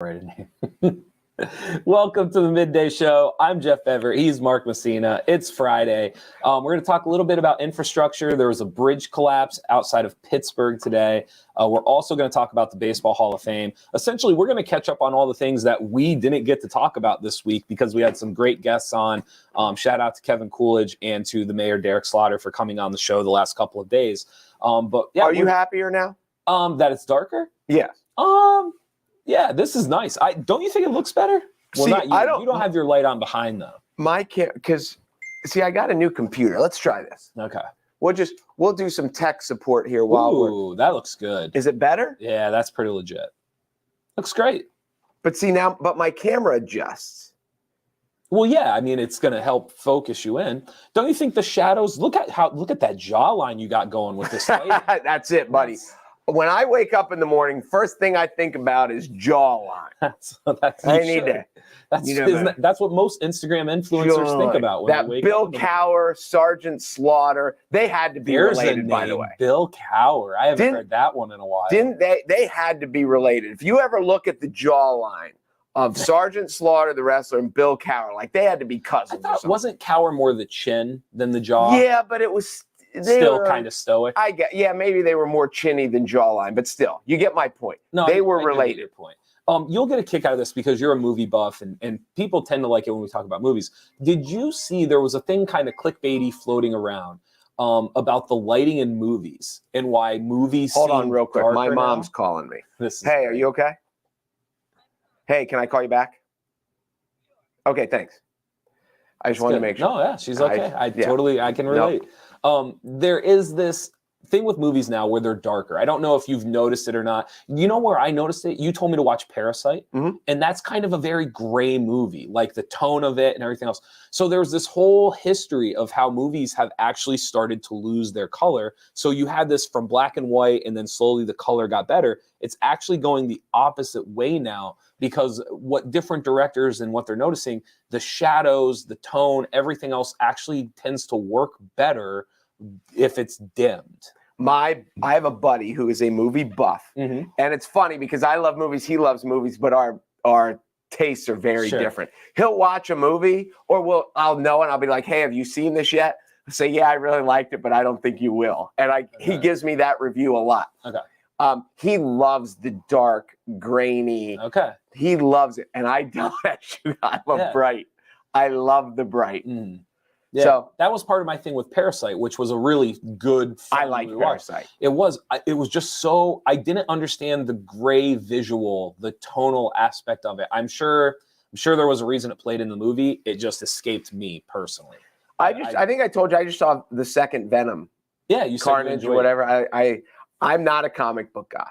Right in here. Welcome to the Midday Show. I'm Jeff Everett. He's Mark Messina. It's Friday. We're going to talk a little bit about infrastructure. There was a bridge collapse outside of Pittsburgh today. We're also going to talk about the Baseball Hall of Fame. Essentially, we're going to catch up on all the things that we didn't get to talk about this week because we had some great guests on. Shout out to Kevin Coolidge and to the Mayor Derek Slaughter for coming on the show the last couple of days. But yeah, are you happier now? That it's darker? Yeah. Yeah, this is nice. Don't you think it looks better? Well, See, not you. I don't. You don't have your light on behind though. My because see, I got a new computer. Let's try this. Okay. We'll do some tech support here while Ooh, that looks good. Is it better? Yeah, that's pretty legit. Looks great. But see now, my camera adjusts. Well, yeah, I mean it's gonna help focus you in. Don't you think the shadows? Look at that jawline you got going with this light. That's it, buddy. When I wake up in the morning, first thing I think about is jawline. That's what most Instagram influencers think about when they wake Bill up. Cower, Sergeant Slaughter, they had to be related, by the way. Bill Cower. I haven't heard that one in a while. Didn't they? They had to be related. If you ever look at the jawline of Sergeant Slaughter, the wrestler, and Bill Cower, like they had to be cousins. I thought, wasn't Cower more the chin than the jaw? Yeah, but it was still kind of stoic. Maybe they were more chinny than jawline, but still, you get my point. No, they were related. I get your point. You'll get a kick out of this because you're a movie buff and people tend to like it when we talk about movies. Did you see there was a thing kind of clickbaity floating around about the lighting in movies and why movies Hold on real quick. My mom's calling me. Hey, are you okay? Hey, can I call you back? Okay, thanks. I just wanted to make sure. No, yeah, she's okay. I can relate. Nope. There is this thing with movies now where they're darker. I don't know if you've noticed it or not. You know where I noticed it? You told me to watch Parasite, and that's kind of a very gray movie, like the tone of it and everything else. So there's this whole history of how movies have actually started to lose their color. So you had this from black and white, and then slowly the color got better. It's actually going the opposite way now because what different directors and what they're noticing, the shadows, the tone, everything else actually tends to work better if it's dimmed. I have a buddy who is a movie buff, and it's funny because I love movies, he loves movies, but our tastes are very different. He'll watch a movie, or I'll know and I'll be like, "Hey, have you seen this yet?" I'll say, "Yeah, I really liked it, but I don't think you will." And he gives me that review a lot. Okay. He loves the dark, grainy. Okay. He loves it, and I don't actually. I'm a bright. I love the bright. Yeah, so that was part of my thing with Parasite, which was a really good. I like Parasite. It was just so I didn't understand the gray visual, the tonal aspect of it. I'm sure there was a reason it played in the movie. It just escaped me personally. I think I told you I just saw the second Venom. Yeah, you said Carnage or whatever. I'm not a comic book guy.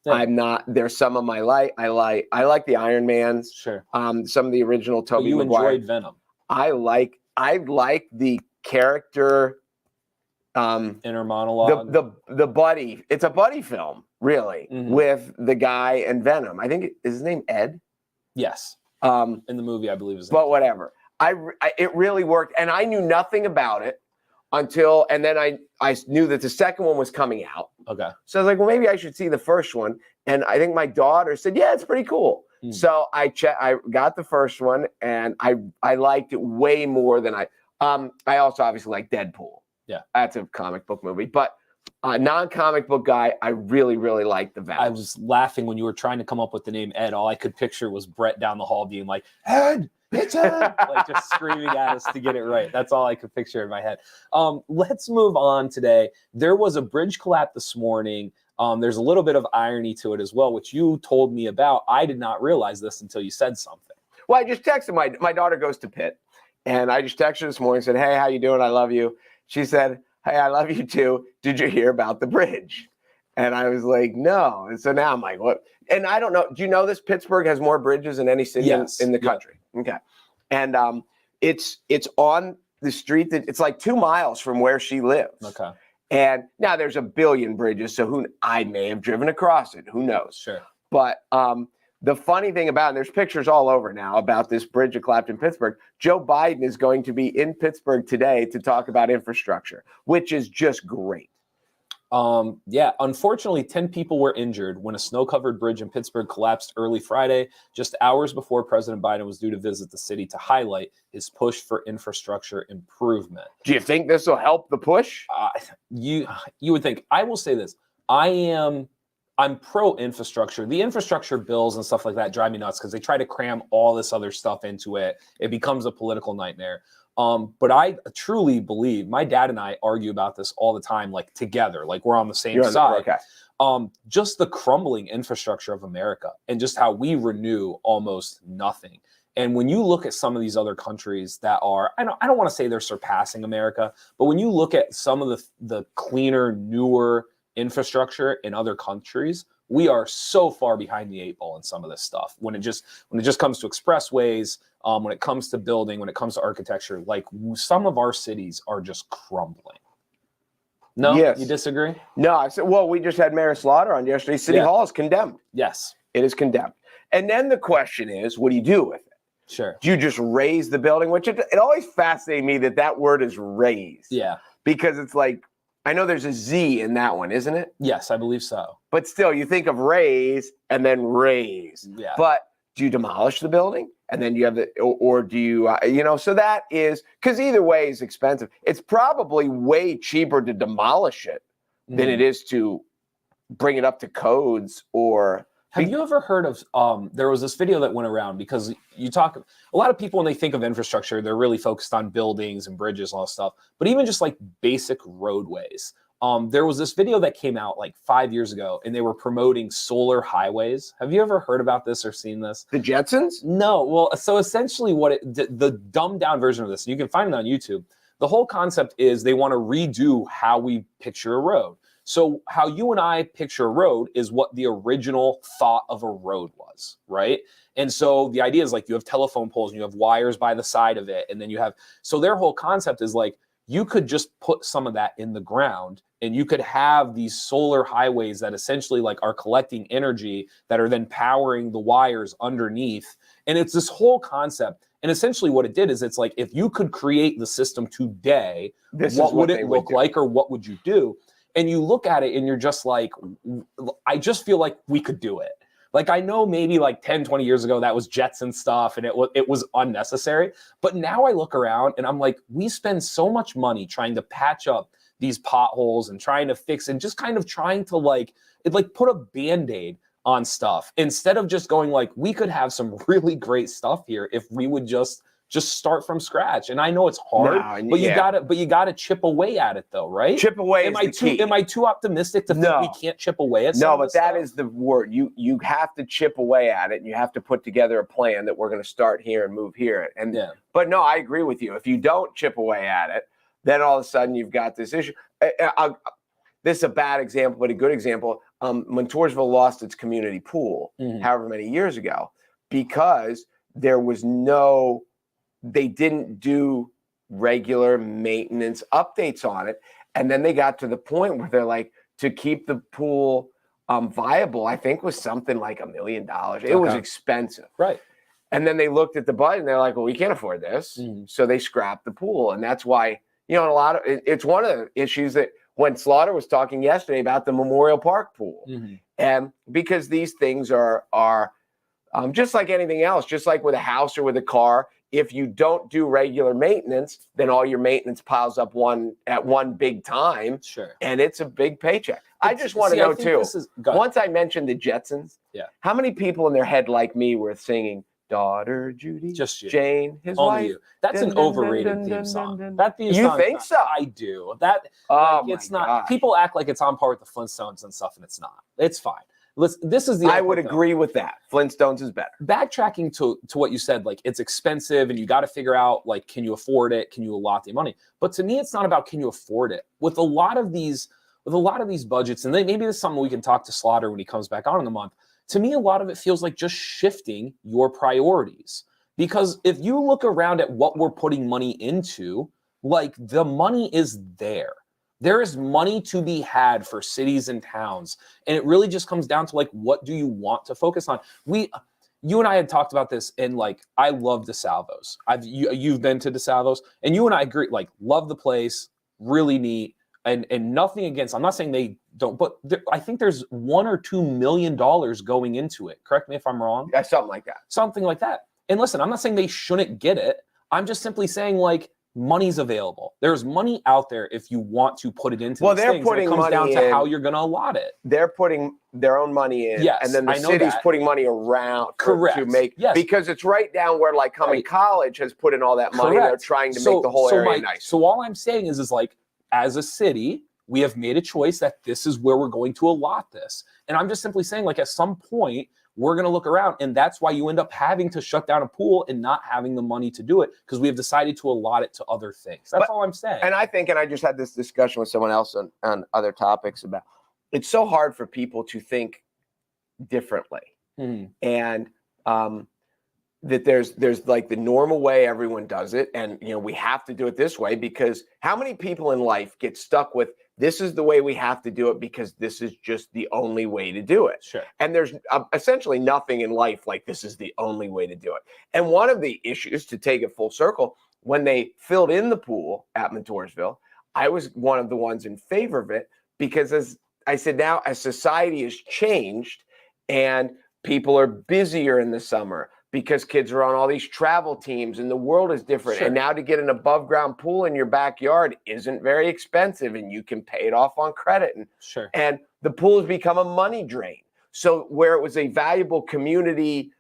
Yeah. I'm not. There's some of my I like the Iron Mans. Sure. Some of the original Tobey Maguire. You enjoyed Venom. I like the character inner monologue. The buddy. It's a buddy film, really, with the guy and Venom. I think is his name Ed? Yes. In the movie, I believe. But whatever. It really worked, and I knew nothing about it and then I knew that the second one was coming out. Okay. So I was like, well, maybe I should see the first one. And I think my daughter said, yeah, it's pretty cool. So I got the first one, and I liked it way more than I also obviously like Deadpool. Yeah. That's a comic book movie. But non-comic book guy, I really, really like the Venom. I was laughing when you were trying to come up with the name Ed. All I could picture was Brett down the hall being like, Ed! It's Ed! Like just screaming at us to get it right. That's all I could picture in my head. Let's move on today. There was a bridge collapse this morning. There's a little bit of irony to it as well, which you told me about. I did not realize this until you said something. Well, I just texted my daughter goes to Pitt, and I just texted her this morning and said, hey, how you doing? I love you. She said, hey, I love you too. Did you hear about the bridge? And I was like, no. And so now I'm like, what? And I don't know. Do you know this? Pittsburgh has more bridges than any city in the country. Okay. And it's on the street that it's like 2 miles from where she lives. Okay. And now there's a billion bridges, so I may have driven across it. Who knows? Sure. But the funny thing about it, and there's pictures all over now about this bridge that collapsed in Pittsburgh. Joe Biden is going to be in Pittsburgh today to talk about infrastructure, which is just great. Yeah, unfortunately, 10 people were injured when a snow-covered bridge in Pittsburgh collapsed early Friday, just hours before President Biden was due to visit the city to highlight his push for infrastructure improvement. Do you think this will help the push? You would think. I will say this. I'm pro infrastructure. The infrastructure bills and stuff like that drive me nuts because they try to cram all this other stuff into it. It becomes a political nightmare. But I truly believe, my dad and I argue about this all the time, like together, like we're on the same side. Okay. Just the crumbling infrastructure of America and just how we renew almost nothing. And when you look at some of these other countries that are, I don't want to say they're surpassing America, but when you look at some of the cleaner, newer infrastructure in other countries, we are so far behind the 8 ball in some of this stuff. When it just comes to expressways, when it comes to building, when it comes to architecture, like some of our cities are just crumbling. No, yes. You disagree? No, I said, well, we just had Mayor Slaughter on yesterday. City Hall is condemned. Yes. It is condemned. And then the question is, what do you do with it? Sure. Do you just raise the building? Which it always fascinated me that word is raised. Yeah. Because it's like, I know there's a Z in that one, isn't it? Yes, I believe so. But still, you think of raise and then raise. Yeah. But do you demolish the building? And then you have or do you, so that is, because either way is expensive. It's probably way cheaper to demolish it than it is to bring it up to codes or. Have you ever heard of, there was this video that went around because a lot of people when they think of infrastructure, they're really focused on buildings and bridges and all that stuff, but even just like basic roadways. There was this video that came out like 5 years ago and they were promoting solar highways. Have you ever heard about this or seen this? The Jetsons? No. Well, so essentially the dumbed down version of this, and you can find it on YouTube. The whole concept is they want to redo how we picture a road. So how you and I picture a road is what the original thought of a road was, right? And so the idea is like you have telephone poles and you have wires by the side of it. And then so their whole concept is like, you could just put some of that in the ground and you could have these solar highways that essentially like are collecting energy that are then powering the wires underneath. And it's this whole concept. And essentially what it did is it's like, if you could create the system today, what would it look like or what would you do? And you look at it and you're just like, I just feel like we could do it. Like, I know maybe like 10, 20 years ago, that was Jetson stuff and it was unnecessary. But now I look around and I'm like, we spend so much money trying to patch up these potholes and trying to fix and just kind of trying to put a Band-Aid on stuff instead of just going like, we could have some really great stuff here if we would just start from scratch. And I know it's hard, but you gotta chip away at it though, right? Chip away is the key. Am I too optimistic to think we can't chip away at No, but that is the word. You have to chip away at it and you have to put together a plan that we're going to start here and move here. But no, I agree with you. If you don't chip away at it, then all of a sudden you've got this issue. This is a bad example, but a good example. When Toursville lost its community pool, however many years ago, because there was they didn't do regular maintenance updates on it. And then they got to the point where they're like, to keep the pool viable, I think was something like $1 million. It was expensive. Right. And then they looked at the budget and they're like, well, we can't afford this. So they scrapped the pool. And that's why, it's one of the issues that when Slaughter was talking yesterday about the Memorial Park pool. And because these things are just like anything else, just like with a house or with a car, if you don't do regular maintenance, then all your maintenance piles up at one big time. Sure. And it's a big paycheck. I just want to know too, once I mentioned the Jetsons, how many people in their head like me were singing Daughter Judy, just you. Jane, his Only wife? You. That's an overrated theme song. That theme you song, think so? I do. It's not. Gosh. People act like it's on par with the Flintstones and stuff, and it's not. It's fine. This is the. I would agree with that. Flintstones is better. Backtracking to what you said, like it's expensive, and you got to figure out like, can you afford it? Can you allot the money? But to me, it's not about can you afford it. With a lot of these budgets, and maybe this is something we can talk to Slaughter when he comes back on in the month. To me, a lot of it feels like just shifting your priorities. Because if you look around at what we're putting money into, like the money is there. There is money to be had for cities and towns. And it really just comes down to like, what do you want to focus on? You and I had talked about this, and like, I love DeSalvo's. You've been to DeSalvo's, and you and I agree, like, love the place, really neat. and nothing against, I'm not saying they don't, but I think there's $1 or $2 million going into it. Correct me if I'm wrong. Yeah, something like that. Something like that. And listen, I'm not saying they shouldn't get it. I'm just simply saying, like, money's available. There's money out there if you want to put it into these things. Putting it comes money down to in, how you're going to allot it. They're putting their own money in, yes, and then the city's putting money around to make, because it's right down where, like, College has put in all that money. They're trying to make the whole area nice. So all I'm saying is like, as a city, we have made a choice that this is where we're going to allot this. And I'm just simply saying, like, at some point, we're going to look around, and that's why you end up having to shut down a pool and not having the money to do it, because we have decided to allot it to other things. That's all I'm saying. And I think, and I just had this discussion with someone else on other topics about, it's so hard for people to think differently. And that there's like the normal way everyone does it, and we have to do it this way, because how many people in life get stuck with, this is the way we have to do it because this is just the only way to do it. Sure. And there's essentially nothing in life like this is the only way to do it. And one of the issues, to take it full circle, when they filled in the pool at Montoursville, I was one of the ones in favor of it, because, as I said, now as society has changed and people are busier in the summer because kids are on all these travel teams and the world is different. Sure. And now to get an above ground pool in your backyard isn't very expensive, and you can pay it off on credit. And the pool has become a money drain. So where it was a valuable community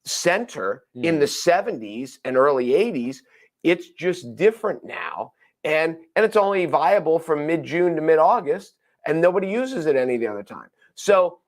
center in the 70s and early 80s, it's just different now. And it's only viable from mid-June to mid-August, and nobody uses it any of the other time. So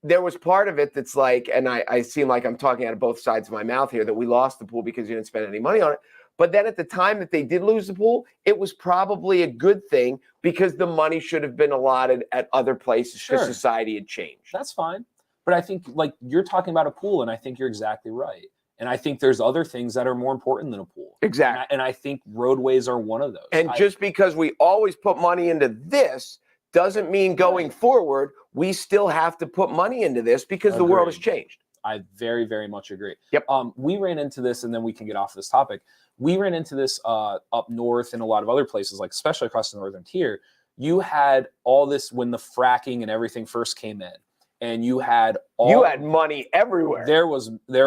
there was part of it that's like, and I seem like I'm talking out of both sides of my mouth here, that we lost the pool because you didn't spend any money on it. But then at the time that they did lose the pool, it was probably a good thing, because the money should have been allotted at other places because society had changed. That's fine. But I think, like, you're talking about a pool, and I think you're exactly right. And I think there's other things that are more important than a pool. Exactly. And I think roadways are one of those. And just because we always put money into this doesn't mean going forward we still have to put money into this, because the world has changed. I very, very much agree. Yep. We ran into this, and then we can get off this topic. We ran into this up north and a lot of other places, like especially across the northern tier. You had all this when the fracking and everything first came in, and you had money everywhere. There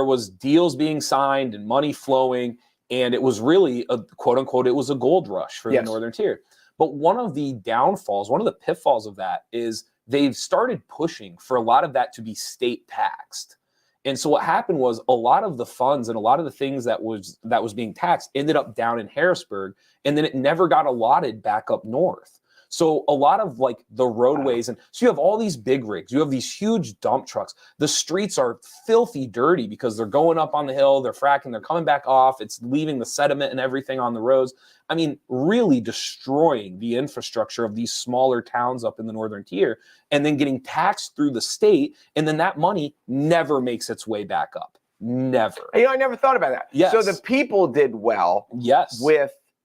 was deals being signed and money flowing, and it was really a quote unquote, it was a gold rush for the northern tier. But one of the downfalls, one of the pitfalls of that is they've started pushing for a lot of that to be state taxed. And so what happened was, a lot of the funds and a lot of the things that was being taxed ended up down in Harrisburg, and then it never got allotted back up north. So a lot of, like, the roadways, and so you have all these big rigs, you have these huge dump trucks. The streets are filthy dirty because they're going up on the hill, they're fracking, they're coming back off, it's leaving the sediment and everything on the roads. I mean, really destroying the infrastructure of these smaller towns up in the northern tier, and then getting taxed through the state, and then that money never makes its way back up. Never. I never thought about that. Yes. So the people did well. Yes.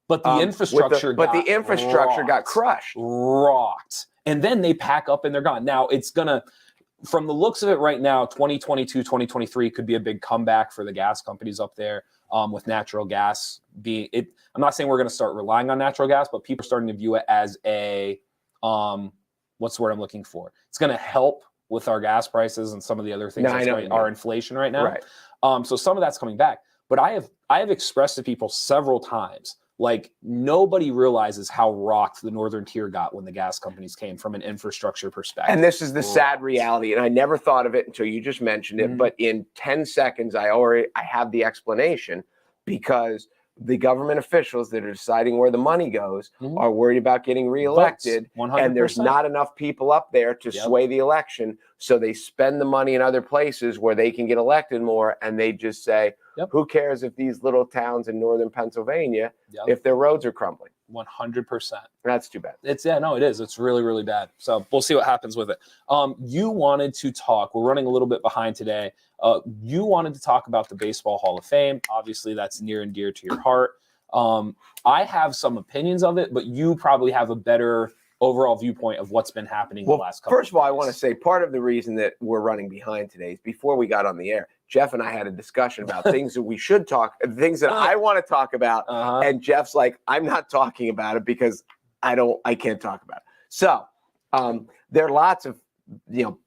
But the infrastructure got crushed. Rocked. And then they pack up and they're gone. Now, it's going to, from the looks of it right now, 2022, 2023 could be a big comeback for the gas companies up there, with natural gas being it. I'm not saying we're going to start relying on natural gas, but people are starting to view it as a, what's the word I'm looking for? It's going to help with our gas prices and some of the other things our inflation right now. Right. So some of that's coming back. But I have expressed to people several times, like, nobody realizes how rocked the northern tier got when the gas companies came from an infrastructure perspective. And this is the sad reality. And I never thought of it until you just mentioned it. But in 10 seconds, I have the explanation, because the government officials that are deciding where the money goes are worried about getting reelected. 100%. And there's not enough people up there to sway the election. So they spend the money in other places where they can get elected more. And they just say, who cares if these little towns in northern Pennsylvania, if their roads are crumbling? 100%. That's too bad. It is. It's really, really bad. So we'll see what happens with it. You wanted to talk. We're running a little bit behind today. You wanted to talk about the Baseball Hall of Fame. Obviously, that's near and dear to your heart. I have some opinions of it, but you probably have a better overall viewpoint of what's been happening the last couple First of all, I want to say part of the reason that we're running behind today is, before we got on the air, Jeff and I had a discussion about things that we should talk, things that I want to talk about. And Jeff's like, I'm not talking about it because I can't talk about it. So there are lots of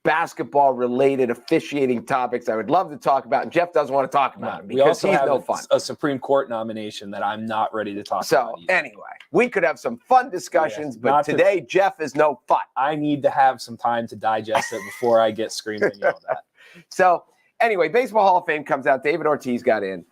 basketball related officiating topics I would love to talk about, and Jeff doesn't want to talk about it because he's no fun. A Supreme Court nomination that I'm not ready to talk about. So anyway, we could have some fun discussions, but today Jeff is no fun. I need to have some time to digest it before I get screaming and yelled at. So anyway, Baseball Hall of Fame comes out. David Ortiz got in.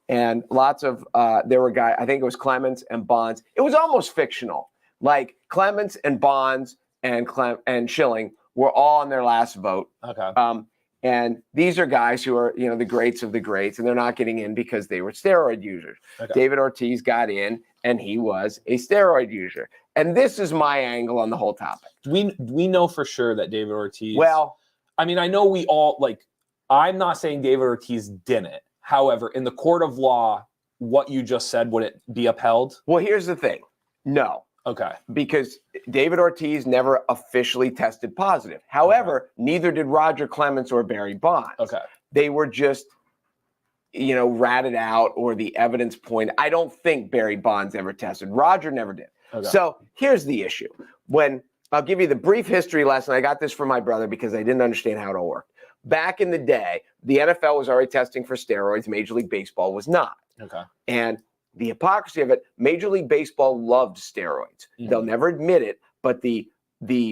And lots of there were guys, I think it was Clemens and Bonds. It was almost fictional. Like Clemens and Bonds and Schilling were all on their last vote. Okay. And these are guys who are, the greats of the greats, and they're not getting in because they were steroid users. Okay. David Ortiz got in, and he was a steroid user. And this is my angle on the whole topic. We know for sure that David Ortiz. Well, I mean, I know we all I'm not saying David Ortiz didn't. However, in the court of law, what you just said, would it be upheld? Well, here's the thing. No. Okay. Because David Ortiz never officially tested positive. However, neither did Roger Clemens or Barry Bonds. Okay. They were just, ratted out, or the evidence pointed. I don't think Barry Bonds ever tested. Roger never did. Okay. So here's the issue. I'll give you the brief history lesson. I got this from my brother because I didn't understand how it all worked. Back in the day, the NFL was already testing for steroids. Major League Baseball was not. Okay. And the hypocrisy of it, Major League Baseball loved steroids. Mm-hmm. They'll never admit it, but the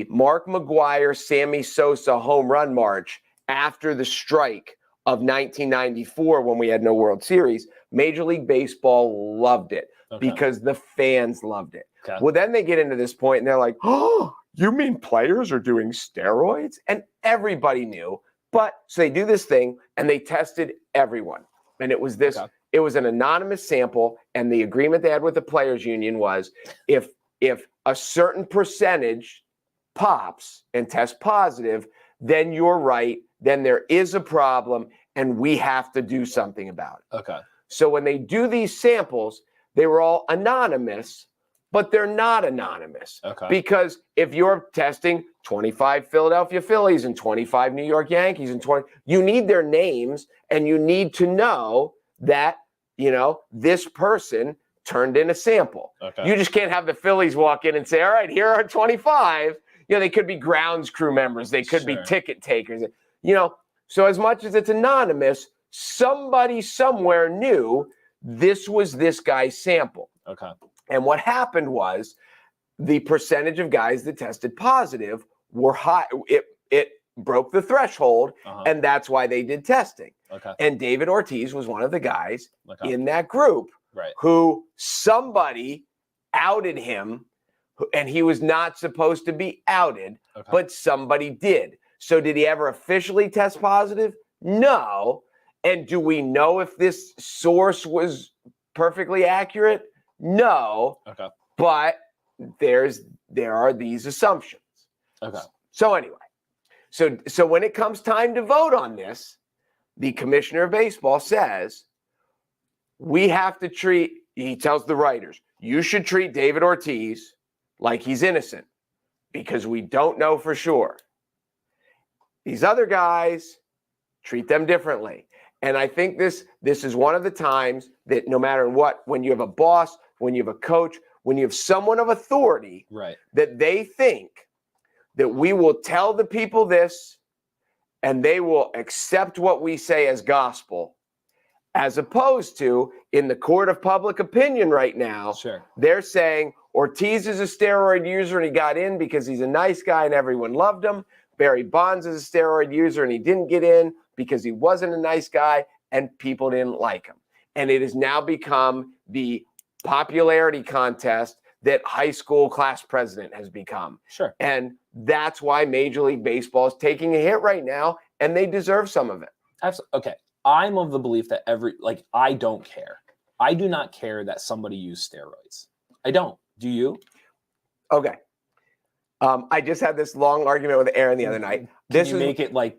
Mark McGwire, Sammy Sosa home run march after the strike of 1994, when we had no World Series, Major League Baseball loved it because the fans loved it. Okay. Well, then they get into this point and they're like, oh, you mean players are doing steroids? And everybody knew. But so they do this thing and they tested everyone. And it was this. Okay. It was an anonymous sample, and the agreement they had with the players union was if a certain percentage pops and tests positive, then you're right, then there is a problem, and we have to do something about it. Okay. So when they do these samples, they were all anonymous, but they're not anonymous. Okay. Because if you're testing 25 Philadelphia Phillies and 25 New York Yankees and 20, you need their names, and you need to know that, this person turned in a sample. Okay. You just can't have the Phillies walk in and say, all right, here are 25. They could be grounds crew members. They could be ticket takers. So as much as it's anonymous, somebody somewhere knew this was this guy's sample. Okay. And what happened was the percentage of guys that tested positive were high. It broke the threshold, and that's why they did testing. Okay. And David Ortiz was one of the guys in that group who somebody outed him, and he was not supposed to be outed, but somebody did. So did he ever officially test positive? No. And do we know if this source was perfectly accurate? No. Okay. But there are these assumptions. Okay. So anyway, so when it comes time to vote on this, the commissioner of baseball says, we have to treat, he tells the writers, you should treat David Ortiz like he's innocent because we don't know for sure. These other guys, treat them differently. And I think this is one of the times that no matter what, when you have a boss, when you have a coach, when you have someone of authority, that they think that we will tell the people this and they will accept what we say as gospel, as opposed to in the court of public opinion right now, they're saying Ortiz is a steroid user and he got in because he's a nice guy and everyone loved him. Barry Bonds is a steroid user and he didn't get in because he wasn't a nice guy and people didn't like him. And it has now become the popularity contest that high school class president has become. And that's why Major League Baseball is taking a hit right now, and they deserve some of it. Absolutely. Okay. I'm of the belief that I don't care. I do not care that somebody used steroids. I don't. Do you? Okay. I just had this long argument with Aaron the other night. Can you make it like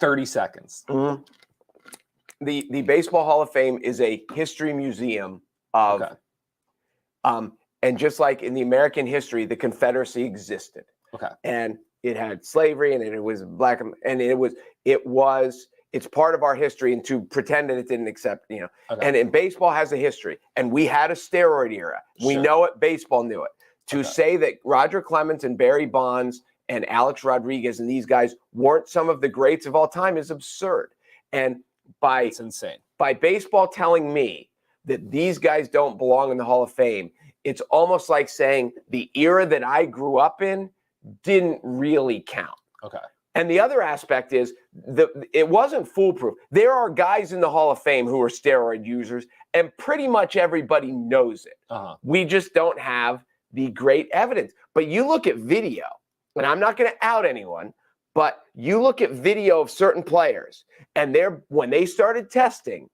30 seconds? Mm-hmm. The Baseball Hall of Fame is a history museum of, and just like in the American history, the Confederacy existed. Okay. And it had slavery, and it was black, and it's part of our history, and to pretend that it didn't accept, and baseball has a history, and we had a steroid era. We know it, baseball knew it. to say that Roger Clemens and Barry Bonds and Alex Rodriguez and these guys weren't some of the greats of all time is absurd. And it's insane. By baseball telling me that these guys don't belong in the Hall of Fame, it's almost like saying the era that I grew up in didn't really count. Okay. And the other aspect is it wasn't foolproof. There are guys in the Hall of Fame who are steroid users, and pretty much everybody knows it. We just don't have the great evidence. But you look at video, and I'm not going to out anyone, but you look at video of certain players, and when they started testing,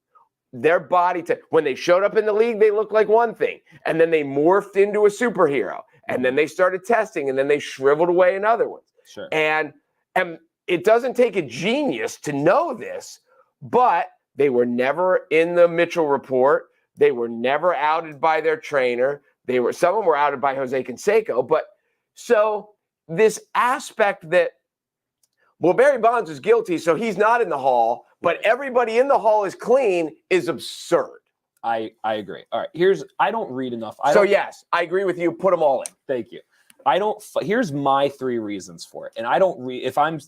their body, when they showed up in the league, they looked like one thing, and then they morphed into a superhero, and then they started testing, and then they shriveled away in other ones. Sure. And it doesn't take a genius to know this, but they were never in the Mitchell report. They were never outed by their trainer. Some of them were outed by Jose Canseco. But so this aspect that, well, Barry Bonds is guilty, so he's not in the Hall, but everybody in the Hall is clean is absurd. I agree. All right, I don't read enough. Yes, I agree with you. Put them all in. Thank you. Here's my 3 reasons for it. And I don't read, if I'm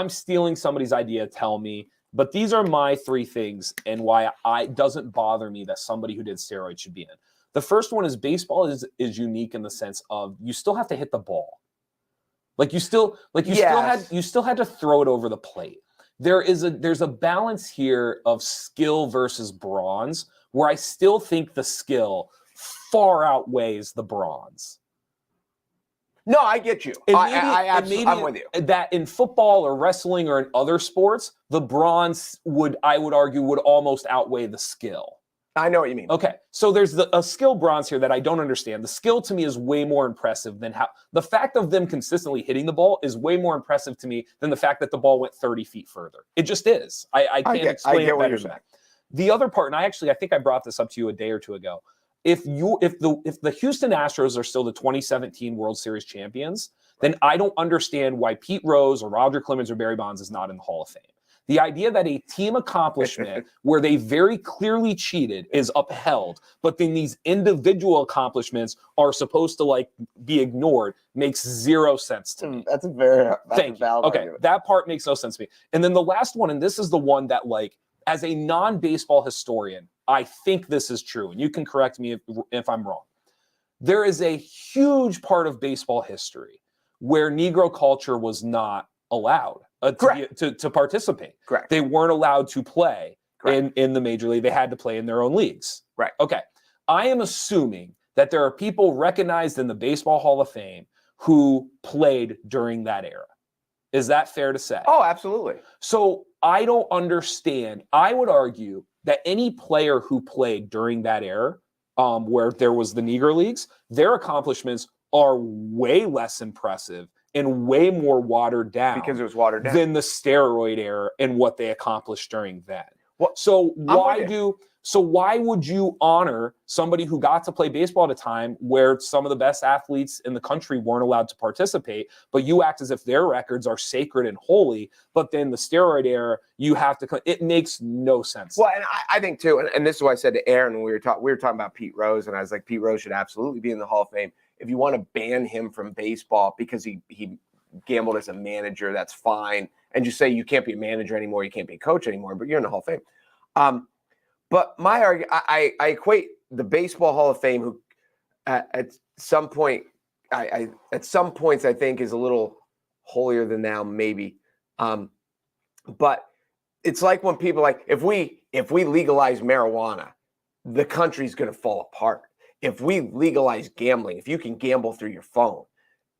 stealing somebody's idea, tell me, but these are my 3 things and why it doesn't bother me that somebody who did steroids should be in. The first one is baseball is unique in the sense of you still have to hit the ball. You still had to throw it over the plate. There's a balance here of skill versus bronze where I still think the skill far outweighs the bronze. No, I get you. I'm with you. That in football or wrestling or in other sports, the bronze I would argue would almost outweigh the skill. I know what you mean. Okay, so there's a skill bronze here that I don't understand. The skill to me is way more impressive than the fact of them consistently hitting the ball is way more impressive to me than the fact that the ball went 30 feet further. It just is. I can't explain it better than that. The other part, and I think I brought this up to you a day or two ago. If the Houston Astros are still the 2017 World Series champions, then I don't understand why Pete Rose or Roger Clemens or Barry Bonds is not in the Hall of Fame. The idea that a team accomplishment where they very clearly cheated is upheld, but then these individual accomplishments are supposed to be ignored makes 0 sense to me. That's a valid Okay, argument. That part makes no sense to me. And then the last one, and this is the one that as a non-baseball historian, I think this is true, and you can correct me if I'm wrong. There is a huge part of baseball history where Negro culture was not allowed to participate. Correct. They weren't allowed to play in the major league. They had to play in their own leagues. Right. Okay. I am assuming that there are people recognized in the Baseball Hall of Fame who played during that era. Is that fair to say? Oh, absolutely. So I don't understand. I would argue that any player who played during that era, where there was the Negro Leagues, their accomplishments are way less impressive and way more watered down because it was watered down than the steroid era and what they accomplished during that. Well, so why would you honor somebody who got to play baseball at a time where some of the best athletes in the country weren't allowed to participate, but you act as if their records are sacred and holy, but then the steroid era, you have to, it makes no sense. Well, and I think too, and this is what I said to Aaron when we were talking about Pete Rose, and I was like, Pete Rose should absolutely be in the Hall of Fame. If you want to ban him from baseball because he gambled as a manager, that's fine. And just say you can't be a manager anymore, you can't be a coach anymore, but you're in the Hall of Fame. But my argument, I equate the Baseball Hall of Fame, who at some point, at some points I think is a little holier than thou, maybe. But it's like when people if we legalize marijuana, the country's going to fall apart. If we legalize gambling, if you can gamble through your phone,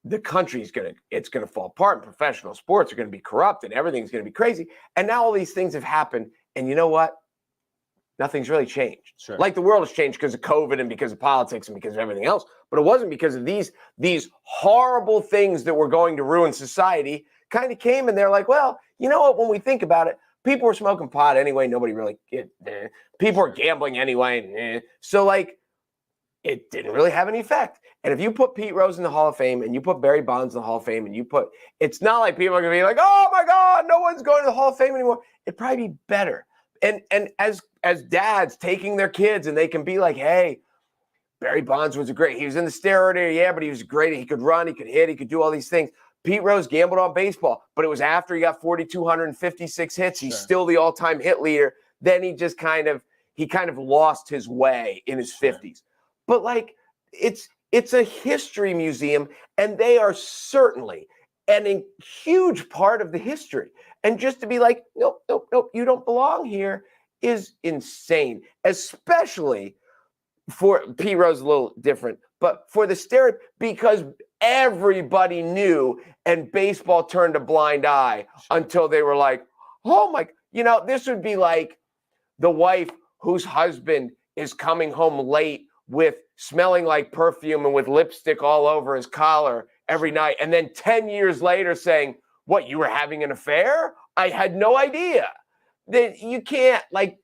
the country's going to fall apart, and professional sports are going to be corrupt and everything's going to be crazy. And now all these things have happened. And you know what? Nothing's really changed. Sure. Like the world has changed because of COVID and because of politics and because of everything else. But it wasn't because of these horrible things that were going to ruin society kind of came and they're like, well, you know what? When we think about it, people were smoking pot anyway. Nobody really, people were gambling anyway. So it didn't really have any effect. And if you put Pete Rose in the Hall of Fame and you put Barry Bonds in the Hall of Fame and it's not like people are going to be like, oh my God, no one's going to the Hall of Fame anymore. It'd probably be better. And as dads taking their kids and they can be like, hey, Barry Bonds was great. He was in the steroid era, yeah, but he was great. He could run, he could hit, he could do all these things. Pete Rose gambled on baseball, but it was after he got 4,256 hits. He's still the all-time hit leader. Then he just kind of lost his way in his 50s. But like, it's a history museum, and they are certainly a huge part of the history. And just to be like, nope, you don't belong here is insane, especially for Pete Rose, a little different, but for the steroid, because everybody knew, and baseball turned a blind eye until they were like, oh my, this would be like the wife whose husband is coming home late with smelling like perfume and with lipstick all over his collar every night. And then 10 years later saying, what, you were having an affair? I had no idea. That you can't, like,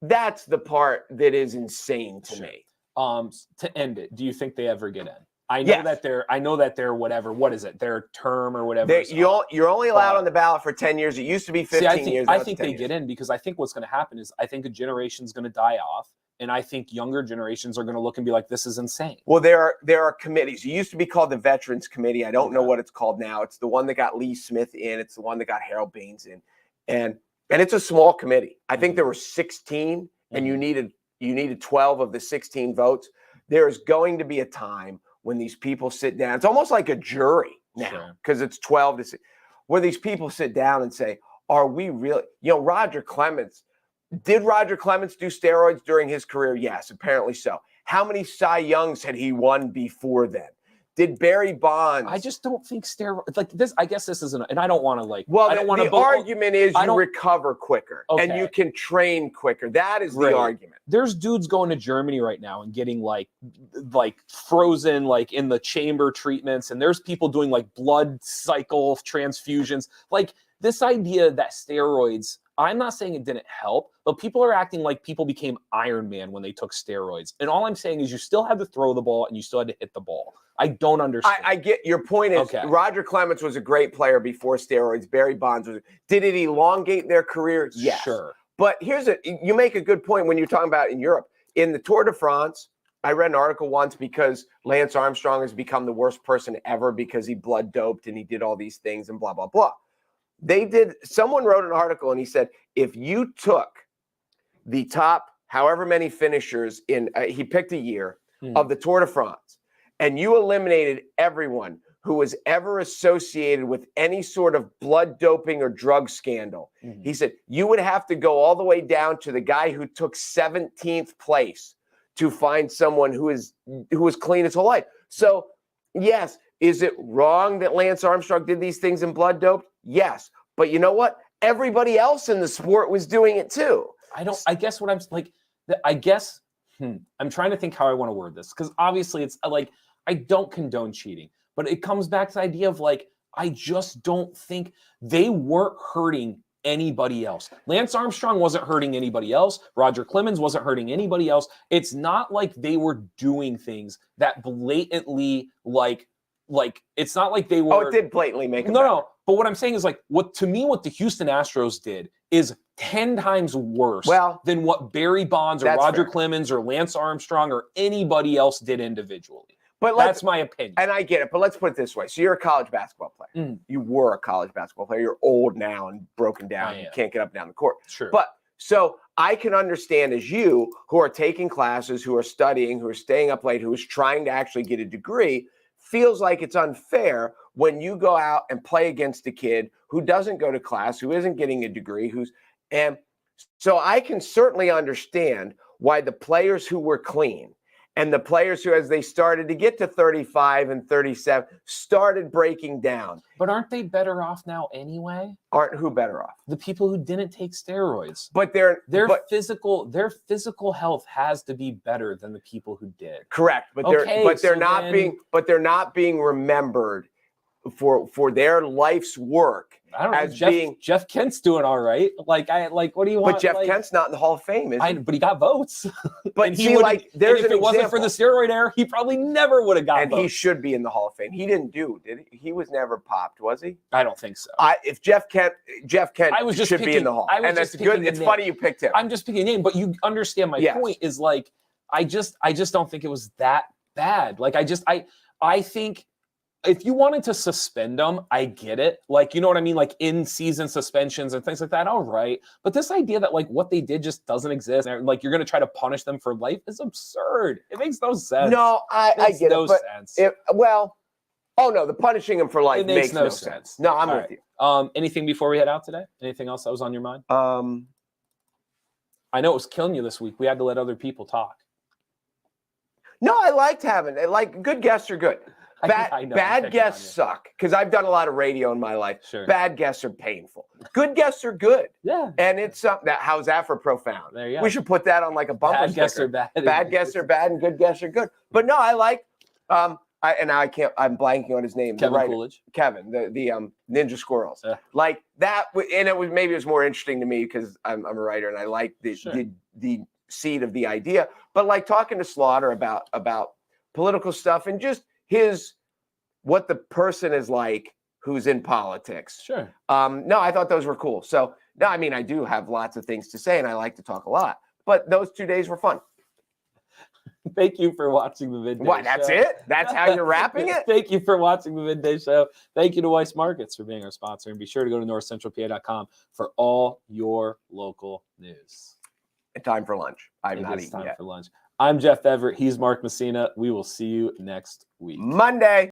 that's the part that is insane to me. To end it, do you think they ever get in? I know that they're whatever. What is it? Their term or whatever. You're only allowed on the ballot for 10 years. It used to be 15 years. I think they get in because I think what's going to happen is I think a generation's going to die off. And I think younger generations are going to look and be like, this is insane. Well, there are committees. It used to be called the Veterans Committee. I don't know what it's called now. It's the one that got Lee Smith in. It's the one that got Harold Baines in. And it's a small committee. I think there were 16, and you needed 12 of the 16 votes. There is going to be a time when these people sit down. It's almost like a jury now, because it's 12 to 6, where these people sit down and say, are we really, Roger Clemens, did Roger Clemens do steroids during his career? Yes, apparently so. How many Cy Youngs had he won before then? Did Barry Bonds? I just don't think steroids like this. I guess this isn't, and I don't want to like. Well, I don't want the argument is you recover quicker and you can train quicker. That is the argument. There's dudes going to Germany right now and getting like frozen like in the chamber treatments, and there's people doing like blood cycle transfusions. Like this idea that steroids. I'm not saying it didn't help, but people are acting like people became Iron Man when they took steroids. And all I'm saying is you still had to throw the ball and you still had to hit the ball. I don't understand. I get your point is Roger Clemens was a great player before steroids. Barry Bonds was. Did it elongate their career? Yes. Sure. But you make a good point when you're talking about in Europe. In the Tour de France, I read an article once because Lance Armstrong has become the worst person ever because he blood doped and he did all these things and blah, blah, blah. Someone wrote an article and he said, if you took the top however many finishers he picked a year of the Tour de France and you eliminated everyone who was ever associated with any sort of blood doping or drug scandal, he said, you would have to go all the way down to the guy who took 17th place to find someone who was clean his whole life. So yes, is it wrong that Lance Armstrong did these things in blood doped? Yes. But you know what? Everybody else in the sport was doing it too. I guess what I'm like, I'm trying to think how I want to word this. Because obviously it's like, I don't condone cheating. But it comes back to the idea of like, I just don't think they weren't hurting anybody else. Lance Armstrong wasn't hurting anybody else. Roger Clemens wasn't hurting anybody else. It's not like they were doing things that blatantly like it's not like they were. Oh, it did blatantly make it. No. But what I'm saying is like what the Houston Astros did is 10 times worse than what Barry Bonds or Roger Clemens or Lance Armstrong or anybody else did individually. But that's my opinion. And I get it. But let's put it this way. So you're a college basketball player. You were a college basketball player. You're old now and broken down. You can't get up and down the court. Sure. But so I can understand as you who are taking classes, who are studying, who are staying up late, who is trying to actually get a degree, feels like it's unfair when you go out and play against a kid who doesn't go to class, who isn't getting a degree, and so I can certainly understand why the players who were clean and the players who, as they started to get to 35 and 37, started breaking down. But aren't they better off now anyway? Aren't who better off? The people who didn't take steroids. But their physical health has to be better than the people who did. Correct. But they're not being remembered for their life's work. I don't know. Jeff Kent's doing all right. What do you want? But Jeff Kent's not in the Hall of Fame, is he? But he got votes. But if it wasn't for the steroid era, he probably never would have got votes. And he should be in the Hall of Fame. He didn't did he? He was never popped, was he? I don't think so. If Jeff Kent should be in the Hall. And that's good. It's funny you picked him. I'm just picking a name, but you understand my point is like, I just don't think it was that bad. Like I think if you wanted to suspend them, I get it. Like, you know what I mean? Like in-season suspensions and things like that. All right. But this idea that like what they did just doesn't exist, and like you're going to try to punish them for life is absurd. It makes no sense. No, I get no it. But sense. The punishing them for life makes no sense. No, I'm all with right. you. Anything before we head out today? Anything else that was on your mind? I know it was killing you this week. We had to let other people talk. No, I liked having it. Like, good guests are good. Bad guests suck, because I've done a lot of radio in my life. Sure. Bad guests are painful. Good guests are good. Yeah. And it's how's that for profound? There you go. We should put that on like a bumper Bad sticker. guests are bad. Bad guests are bad and good guests are good. But no, I like I'm blanking on his name. Kevin Coolidge. Kevin, the Ninja Squirrels. Like that, and it was more interesting to me because I'm a writer and I like the seed of the idea. But like talking to Slaughter about political stuff and just what the person is like who's in politics. Sure. No, I thought those were cool. So no, I mean, I do have lots of things to say and I like to talk a lot, but those 2 days were fun. Thank you for watching the Midday Show. That's it? That's how you're wrapping it? Thank you for watching the Midday Show. Thank you to Weiss Markets for being our sponsor. And be sure to go to NorthcentralPa.com for all your local news. Time for lunch. I'm not eating time yet. for lunch. I'm Jeff Everett. He's Mark Messina. We will see you next week. Monday.